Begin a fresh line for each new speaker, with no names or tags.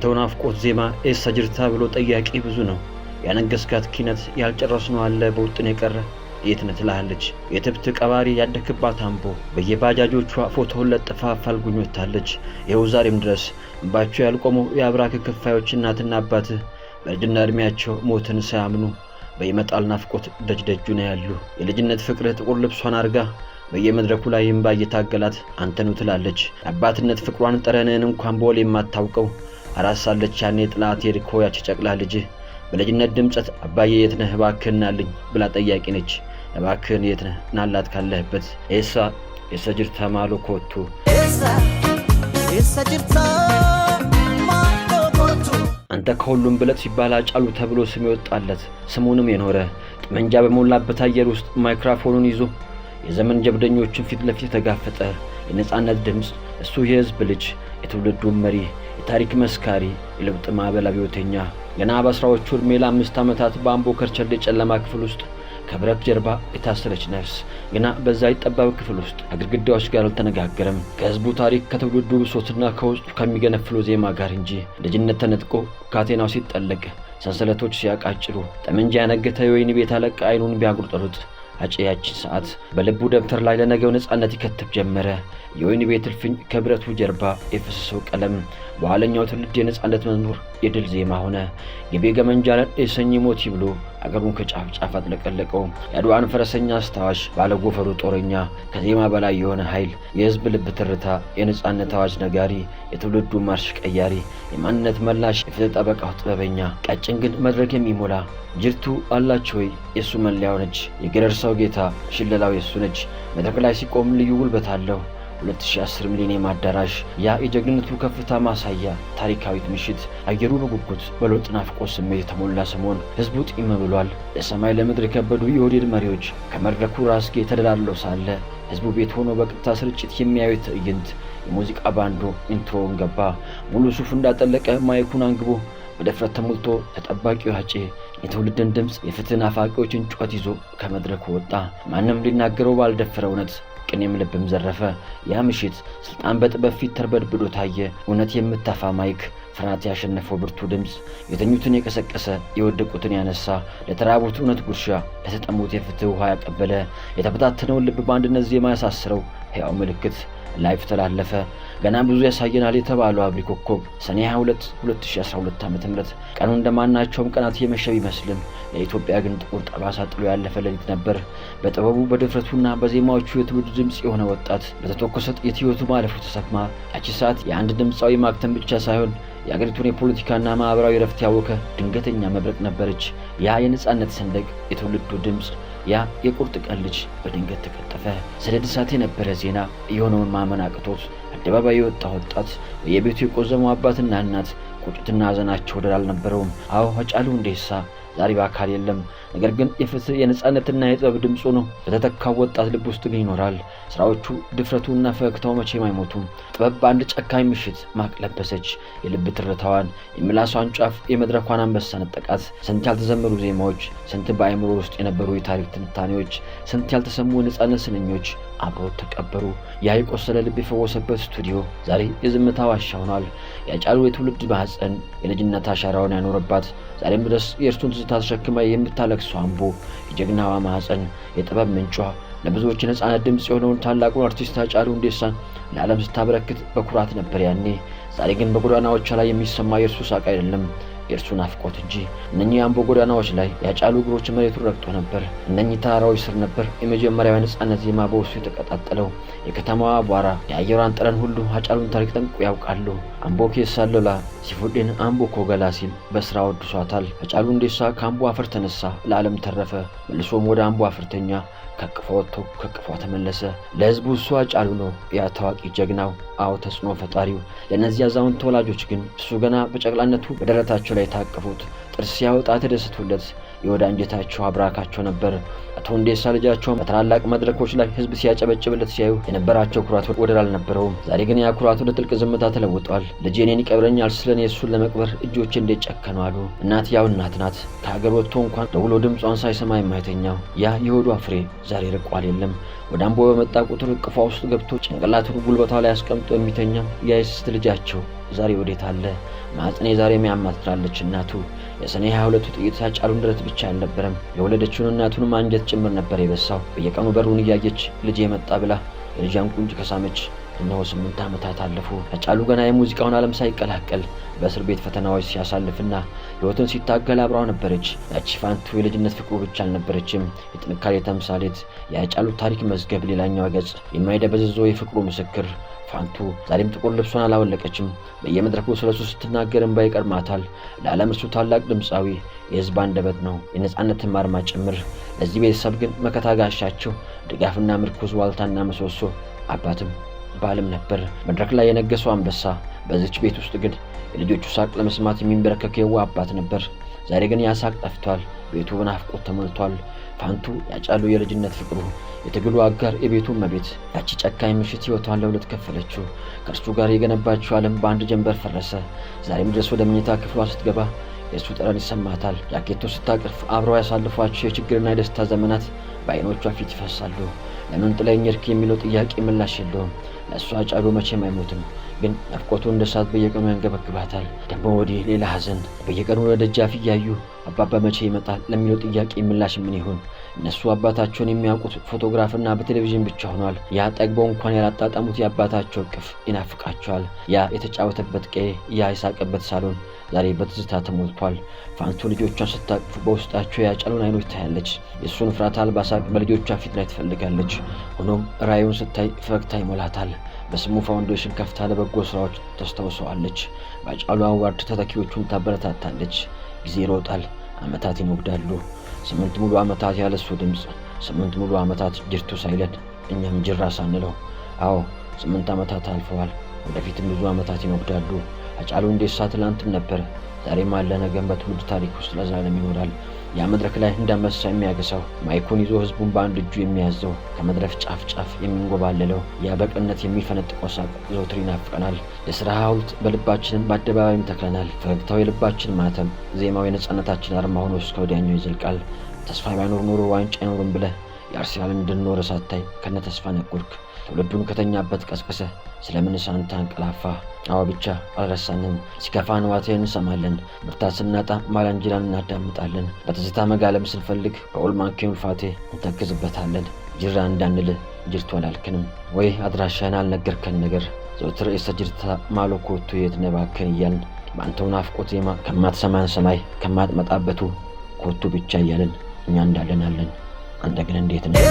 ያንተው ናፍቆት ዜማ ኤሳ ጅርታ ብሎ ጠያቂ ብዙ ነው። ያነገስካት ኪነት ያልጨረስነው አለ በውጥን የቀረ የት ነህ ትላለች። የትብት ቀባሪ ያደክባት አምቦ በየባጃጆቿ ፎቶውን ለጥፋ አፋልጉኝ ወጥታለች። ይኸው ዛሬም ድረስ እንባቸው ያልቆመው የአብራክ ክፋዮች እናትና አባት በልጅና እድሜያቸው ሞትን ሳያምኑ በየመጣል ናፍቆት ደጅ ነው ያሉ። የልጅነት ፍቅር ጥቁር ልብሷን አርጋ በየመድረኩ ላይ እንባ እየታገላት አንተኑ ትላለች። አባትነት ፍቅሯን ጠረንን እንኳን በወል የማታውቀው አራሳለች ያኔ ጥላት የርኮ ያች ጨቅላ ልጅ በልጅነት ድምጸት አባዬ የት ነህ እባክህን ናልኝ ብላ ጠያቂ ነች። እባክህን የት ነህ ናላት ካለህበት ኤሳ ጅርታ ማሎ ኮቱ ኤሳ ጅርታ ማሎ ኮቱ አንተ ከሁሉም ብለት ሲባል አጫሉ ተብሎ ስም ይወጣለት ስሙንም የኖረ ጠመንጃ በሞላበት አየር ውስጥ ማይክሮፎኑን ይዞ የዘመን ጀብደኞችን ፊት ለፊት ተጋፈጠ። የነጻነት ድምጽ እሱ የህዝብ ልጅ የትውልዱ መሪ የታሪክ መስካሪ የለውጥ ማዕበል አብዮተኛ ገና በአስራዎቹ ዕድሜ ለ5 ዓመታት በአምቦ ከርቸሌ ጨለማ ክፍል ውስጥ ከብረት ጀርባ የታሰረች ነፍስ ገና በዛ ይጠባብ ክፍል ውስጥ ከግድግዳዎች ጋር አልተነጋገረም ከህዝቡ ታሪክ ከትውልዱ ብሶትና ከውስጡ ከሚገነፍሉ ዜማ ጋር እንጂ። ልጅነት ተነጥቆ ካቴናው ሲጠለቅ ሰንሰለቶች ሲያቃጭሉ ጠመንጃ ያነገተ የወይን ቤት አለቃ አይኑን ቢያጉርጠሩት አጨያችን ሰዓት በልቡ ደብተር ላይ ለነገው ነጻነት ይከትብ ጀመረ። የወይን ቤት እልፍኝ ከብረቱ ጀርባ የፈሰሰው ቀለም በኋለኛው ትውልድ የነጻነት መዝሙር የድል ዜማ ሆነ። የቤገ መንጃለን የሰኝ ሞት ይብሎ አገሩን ከጫፍ ጫፍ አጥለቀለቀው። የአድዋን ፈረሰኛ አስታዋሽ ባለጎፈሩ ጦረኛ ከዜማ በላይ የሆነ ኃይል የህዝብ ልብ ትርታ የነጻነት አዋጅ ነጋሪ የትውልዱ ማርሽ ቀያሪ የማንነት መላሽ የፍትህ ጠበቃው ጥበበኛ ቀጭን ግን መድረክ የሚሞላ ጅርቱ አላቸው ወይ የሱ መለያው ነች። የገረርሳው ጌታ ሽለላው የሱ ነች። መድረክ ላይ ሲቆም ልዩ ጉልበት አለው። 2010 ሚሊኒየም አዳራሽ ያ የጀግንነቱ ከፍታ ማሳያ ታሪካዊት ምሽት አየሩ በጉጉት በለውጥ ናፍቆት ስሜት የተሞላ ሰሞን ህዝቡ ጢም ብሏል። ለሰማይ ለምድር የከበዱ የኦህዴድ መሪዎች ከመድረኩ ራስጌ ተደላድለው ሳለ ህዝቡ ቤት ሆኖ በቀጥታ ስርጭት የሚያዩት ትዕይንት የሙዚቃ ባንዱ ኢንትሮውን ገባ። ሙሉ ሱፍ እንዳጠለቀ ማይኩን አንግቦ በደፍረት ተሞልቶ ተጠባቂው ያጬ የትውልድን ድምጽ የፍትህ ናፋቂዎችን ጩኸት ይዞ ከመድረኩ ወጣ። ማንም ሊናገረው ባልደፈረ እውነት ቅኔም ልብም ዘረፈ። ያ ምሽት ስልጣን በጥበብ ፊት ተርበድብዶ ታየ። እውነት የምታፋ ማይክ ፍርሃት ያሸነፈው ብርቱ ድምጽ የተኙትን የቀሰቀሰ የወደቁትን ያነሳ ለተራቡት እውነት ጉርሻ ለተጠሙት የፍትህ ውሃ ያቀበለ የተበታተነውን ልብ በአንድነት ዜማ ያሳስረው ሕያው ምልክት ላይፍ ተላለፈ። ገና ብዙ ያሳየናል የተባለው አብሪ ኮከብ ሰኔ 22 2012 ዓ.ም ቀኑ እንደማናቸውም ቀናት የመሸ ቢመስልም ለኢትዮጵያ ግን ጥቁር ጠባሳ ጥሎ ያለፈ ሌሊት ነበር። በጥበቡ በድፍረቱና በዜማዎቹ የትውልድ ድምጽ የሆነ ወጣት በተተኮሰ ጥይት ሕይወቱ ማለፉ ተሰማ። ያቺ ሰዓት የአንድ ድምጻዊ ማክተም ብቻ ሳይሆን የአገሪቱን የፖለቲካና ማህበራዊ ረፍት ያወከ ድንገተኛ መብረቅ ነበረች። ያ የነጻነት ሰንደቅ የትውልዱ ድምጽ ያ የቁርጥ ቀን ልጅ በድንገት ተቀጠፈ። ሰደድ እሳት የነበረ ዜና የሆነውን ማመን አቅቶት አደባባይ የወጣ ወጣት በየቤቱ የቆዘሙ አባትና እናት ቁጭትና ሐዘናቸው ወደር አልነበረውም። አዎ ሃጫሉ ሁንዴሳ ዛሬ በአካል የለም። ነገር ግን የፍትህ የነጻነትና የጥበብ ድምፁ ነው በተተካው ወጣት ልብ ውስጥ ግን ይኖራል። ስራዎቹ ድፍረቱና ፈገግታው መቼም አይሞቱም። ጥበብ በአንድ ጨካኝ ምሽት ማቅለበሰች የልብ ትርታዋን የምላሷን ጫፍ የመድረኳን አንበሳ ነጠቃት። ስንት ያልተዘመሩ ዜማዎች፣ ስንት በአእምሮ ውስጥ የነበሩ የታሪክ ትንታኔዎች፣ ስንት ያልተሰሙ የነጻነት ስንኞች አብሮት ተቀበሩ። ያ የቆሰለ ልብ የፈወሰበት ስቱዲዮ ዛሬ የዝምታ ዋሻ ሆኗል። ያጫሉ የትውልድ ማህፀን የልጅነት አሻራውን ያኖረባት ዛሬም ድረስ የእርሱን ትዝታ ተሸክማ የምታለቅሰው አምቦ የጀግናዋ ማህፀን የጥበብ ምንጯ ለብዙዎች የነጻነት ድምጽ የሆነውን ታላቁን አርቲስት ሃጫሉ ሁንዴሳን ለዓለም ስታበረክት በኩራት ነበር ያኔ። ዛሬ ግን በጎዳናዎቿ ላይ የሚሰማ የእርሱ ሳቅ አይደለም የእርሱ ናፍቆት እንጂ። እነኚህ የአምቦ ጎዳናዎች ላይ ያጫሉ እግሮች መሬቱን ረግጦ ነበር። እነኚህ ተራራዎች ስር ነበር የመጀመሪያው የነጻነት ዜማ በውስጡ የተቀጣጠለው። የከተማዋ አቧራ የአየሯን ጠረን ሁሉ ሃጫሉን ታሪክ ጠንቅቆ ያውቃሉ። አምቦ ኬሳ ሎላ ሲፉዴን አምቦ ኮገላ ሲል በስራ ወድሷታል። ሃጫሉ ሁንዴሳ ከአምቦ አፈር ተነሳ ለዓለም ተረፈ። መልሶም ወደ አምቦ አፈርተኛ ከቅፎ ወጥቶ ከቅፎ ተመለሰ። ለህዝቡ እሱ ሃጫሉ ነው ያ ታዋቂ ጀግናው፣ አዎ ተጽዕኖ ፈጣሪው። ለእነዚህ አዛውንት ተወላጆች ግን እሱ ገና በጨቅላነቱ በደረታቸው ላይ ታቀፉት ጥርስ ሲያወጣ ተደሰቱለት። የወደ አንጀታቸው አብራካቸው ነበር። አቶ ሁንዴሳ ልጃቸውን በታላላቅ መድረኮች ላይ ህዝብ ሲያጨበጭብለት ሲያዩ የነበራቸው ኩራት ወደር አልነበረውም። ዛሬ ግን ያ ኩራት ወደ ጥልቅ ዝምታ ተለውጧል። ልጄ እኔን ይቀብረኛል ስለኔ እሱን ለመቅበር እጆቼ እንዴት ጨከኑ አሉ። እናት ያው እናት ናት። ከሀገር ወጥቶ እንኳን ደውሎ ድምጿን ሳይሰማ የማይተኛው ያ የሆዷ ፍሬ ዛሬ ርቋል የለም። ወደ አምቦ በመጣ ቁጥር እቅፏ ውስጥ ገብቶ ጭንቅላቱን ጉልበቷ ላይ አስቀምጦ የሚተኛው ያ የስስት ልጃቸው ዛሬ ወዴት አለ? ማጽኔ ዛሬ የሚያማትራለች እናቱ። የሰኔ 22ቱ ጥይት ሃጫሉን ድረት ብቻ አልነበረም፣ የወለደችውን እናቱንም አንጀት ጭምር ነበር የበሳው። በየቀኑ በሩን እያየች ልጄ መጣ ብላ የልጇን ቁንጭ ከሳመች። እነሆ 8 ዓመታት አለፉ። ሃጫሉ ገና የሙዚቃውን ዓለም ሳይቀላቀል በእስር ቤት ፈተናዎች ሲያሳልፍና ሕይወትን ሲታገል አብራው ነበረች። ያቺ ፋንቱ የልጅነት ፍቅሩ ብቻ አልነበረችም፣ የጥንካሬ ተምሳሌት፣ የሃጫሉ ታሪክ መዝገብ ሌላኛው ገጽ፣ የማይደበዝዘው የፍቅሩ ምስክር። ፋንቱ ዛሬም ጥቁር ልብሷን አላወለቀችም። በየመድረኩ ስለሱ ስትናገር እንባ ይቀድማታል። ለዓለም እሱ ታላቅ ድምፃዊ፣ የሕዝብ አንደበት ነው፣ የነጻነትን አርማ ጭምር። ለዚህ ቤተሰብ ግን መከታ ጋሻቸው፣ ድጋፍና ምርኩዝ፣ ዋልታና ምሰሶ፣ አባትም ባልም ነበር። መድረክ ላይ የነገሰው አንበሳ፣ በዚች ቤት ውስጥ ግን የልጆቹ ሳቅ ለመስማት የሚንበረከክ የዋ አባት ነበር። ዛሬ ግን ያ ሳቅ ጠፍቷል። ቤቱ በናፍቆት ተሞልቷል። ፋንቱ ያጫሉ የልጅነት ፍቅሩ፣ የትግሉ አጋር፣ የቤቱ እመቤት፣ ያቺ ጨካኝ ምሽት ሕይወቷን ለሁለት ከፈለችው። ከእርሱ ጋር የገነባችው ዓለም በአንድ ጀንበር ፈረሰ። ዛሬም ድረስ ወደ መኝታ ክፍሏ ስትገባ የእሱ ጠረን ይሰማታል። ጃኬቱ ስታቅርፍ አብረው ያሳልፏቸው የችግርና የደስታ ዘመናት በዓይኖቿ ፊት ይፈሳሉ። ለምን ጥለኸኝ ሄድክ የሚለው ጥያቄ ምላሽ የለውም። ለእሷ ሃጫሉ መቼም አይሞትም፣ ግን ናፍቆቱ እንደ እሳት በየቀኑ ያንገበግባታል። ደግሞ ወዲህ ሌላ ሐዘን። በየቀኑ ወደ ደጃፍ እያዩ አባባ መቼ ይመጣል ለሚለው ጥያቄ ምላሽ ምን ይሆን? እነሱ አባታቸውን የሚያውቁት ፎቶግራፍና በቴሌቪዥን ብቻ ሆኗል። ያ ጠግበው እንኳን ያላጣጣሙት የአባታቸው እቅፍ ይናፍቃቸዋል። ያ የተጫወተበት ቀዬ፣ ያ የሳቀበት ሳሎን ዛሬ በትዝታ ተሞልቷል። ፋንቱ ልጆቿን ስታቅፍ በውስጣቸው የሃጫሉን አይኖች ታያለች። የእሱን ፍርሃት አልባ ሳቅ በልጆቿ ፊት ላይ ትፈልጋለች። ሆኖም ራእዩን ስታይ ፈገግታ ይሞላታል። በስሙ ፋውንዴሽን ከፍታ ለበጎ ስራዎች ታስታውሰዋለች። በሃጫሉ አዋርድ ተተኪዎቹን ታበረታታለች። ጊዜ ይሮጣል፣ ዓመታት ይሞግዳሉ። 8 ሙሉ ዓመታት ያለሱ ድምፅ፣ 8 ሙሉ ዓመታት ጅርቱ ሳይለን እኛም ጅራ ሳንለው። አዎ 8 ዓመታት አልፈዋል። ወደፊትም ብዙ ዓመታት ይሞግዳሉ። ሃጫሉ ሁንዴሳ ትላንትም ነበር፣ ዛሬም አለ፣ ነገም በትውልድ ታሪክ ውስጥ ለዘላለም ይኖራል። ያ መድረክ ላይ እንዳንበሳ የሚያገሳው፣ ማይኩን ይዞ ህዝቡን በአንድ እጁ የሚያዘው፣ ከመድረክ ጫፍ ጫፍ የሚንጎባለለው፣ ያ በቅነት የሚፈነጥቀው ሳቅ ዘወትር ይናፍቀናል። የሥራ ሐውልት በልባችንም በአደባባይም ተክለናል። ፈገግታው የልባችን ማተም፣ ዜማው የነጻነታችን አርማ ሆኖ እስከ ወዲያኛው ይዘልቃል። ተስፋ ባይኖር ኖሮ ዋንጫ አይኖርም ብለህ የአርሰናልን እንድንኖር ሳታይ ከነ ተስፋ ነቁርክ። ትውልዱን ከተኛበት ቀስቅሰ ስለምን ሳንታ አንቀላፋ? አዎ ብቻ አልረሳንም። ሲከፋን ዋቴን እንሰማለን፣ ብርታት ስናጣ ማላንጅራን እናዳምጣለን። በትዝታ መጋለም ስንፈልግ በኦልማንኬን ፋቴ እንተክዝበታለን። ጅራ እንዳንል ጅርቱ አላልክንም ወይ? አድራሻህን አልነገርከን ነገር ዘውትር የሰጅርታ ማሎኮቱ የት ነህ እባክህን እያልን በአንተው ናፍቆት ዜማ ከማትሰማን ሰማይ ከማትመጣበቱ ኮቱ ብቻ እያልን እኛ እንዳለን አለን። አንተ ግን እንዴት ነህ?